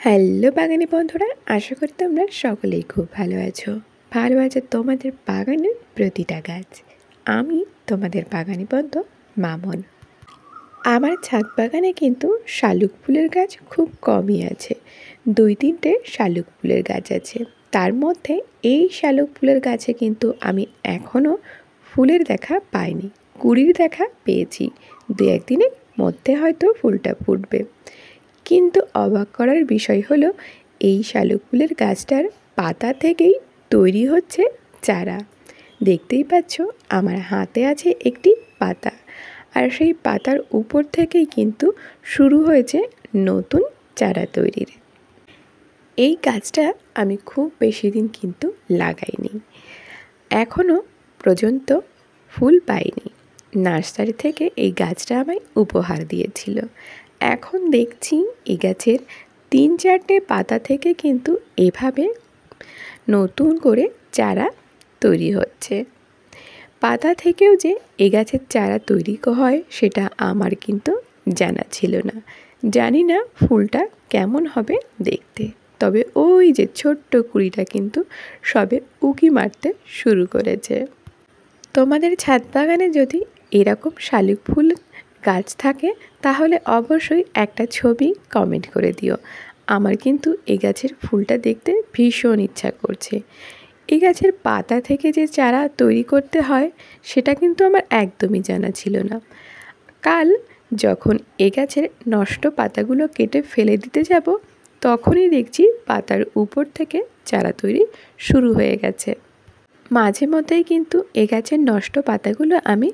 Hello বাগানি বন্ধুরা, আশা করি তোমরা সকলেই খুব ভালো আছো। ভালো আছে তোমাদের বাগানের প্রতিটা গাছ। আমি তোমাদের বাগানি বন্ধু মামন। আমার ছাদ বাগানে কিন্তু শালুক ফুলের গাছ খুব কমই আছে। 2-3টে শালুক ফুলের গাছ আছে। তার মধ্যে এই শালুক ফুলের গাছে কিন্তু আমি এখনও ফুলের দেখা পাইনি, কুঁড়ির দেখা পেয়েছি। 2-1 দিনের মধ্যে হয়তো ফুলটা ফুটবে। কিন্তু অবাক করার বিষয় হলো এই শালুক ফুলের গাছটার পাতা থেকেই তৈরি হচ্ছে চারা। দেখতেই পাচ্ছ আমার হাতে আছে একটি পাতা, আর সেই পাতার উপর থেকেই কিন্তু শুরু হয়েছে নতুন চারা তৈরির। এই গাছটা আমি খুব বেশি দিন কিন্তু লাগাইনি, এখনও পর্যন্ত ফুল পাইনি। নার্সারি থেকে এই গাছটা আমায় উপহার দিয়েছিল। এখন দেখছি এই গাছের 3-4টে পাতা থেকে কিন্তু এভাবে নতুন করে চারা তৈরি হচ্ছে। পাতা থেকেও যে এ গাছের চারা তৈরি হয় সেটা আমার কিন্তু জানা ছিল না। জানি না ফুলটা কেমন হবে দেখতে, তবে ওই যে ছোট্ট কুঁড়িটা কিন্তু সবে উঁকি মারতে শুরু করেছে। তোমাদের ছাদ বাগানে যদি এরকম শালুক ফুল গাছ থাকে তাহলে অবশ্যই একটা ছবি কমেন্ট করে দিও। আমার কিন্তু এই গাছের ফুলটা দেখতে ভীষণ ইচ্ছা করছে। এই গাছের পাতা থেকে যে চারা তৈরি করতে হয় সেটা কিন্তু আমার একদমই জানা ছিল না। কাল যখন এ গাছের নষ্ট পাতাগুলো কেটে ফেলে দিতে যাব, তখনই দেখছি পাতার উপর থেকে চারা তৈরি শুরু হয়ে গেছে। মাঝে মধ্যেই কিন্তু এ গাছের নষ্ট পাতাগুলো আমি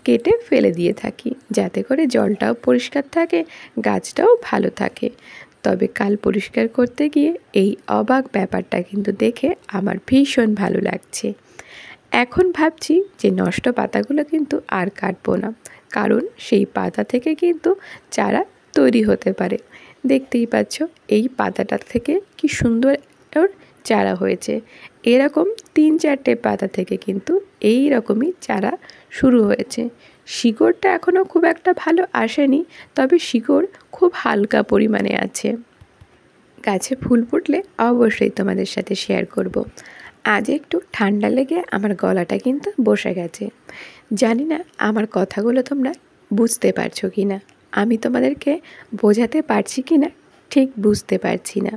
কেটে ফেলে দিয়ে থাকি, যাতে করে জলটাও পরিষ্কার থাকে, গাছটাও ভালো থাকে। তবে কাল পরিষ্কার করতে গিয়ে এই অবাক ব্যাপারটা কিন্তু দেখে আমার ভীষণ ভালো লাগছে। এখন ভাবছি যে নষ্ট পাতাগুলো কিন্তু আর কাটবো না, কারণ সেই পাতা থেকে কিন্তু চারা তৈরি হতে পারে। দেখতেই পাচ্ছ এই পাতাটা থেকে কি সুন্দর ওর চারা হয়েছে। এরকম 3-4টে পাতা থেকে কিন্তু এই রকমই চারা শুরু হয়েছে। শিকড়টা এখনও খুব একটা ভালো আসেনি, তবে শিকড় খুব হালকা পরিমাণে আছে। গাছে ফুল ফুটলে অবশ্যই তোমাদের সাথে শেয়ার করব। আজ একটু ঠান্ডা লেগে আমার গলাটা কিন্তু বসে গেছে। জানি না আমার কথাগুলো তোমরা বুঝতে পারছো কি না, আমি তোমাদেরকে বোঝাতে পারছি কি না ঠিক বুঝতে পারছি না।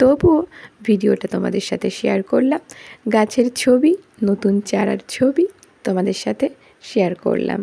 তবুও ভিডিওটা তোমাদের সাথে শেয়ার করলাম। গাছের ছবি, নতুন চারার ছবি তোমাদের সাথে শেয়ার করলাম।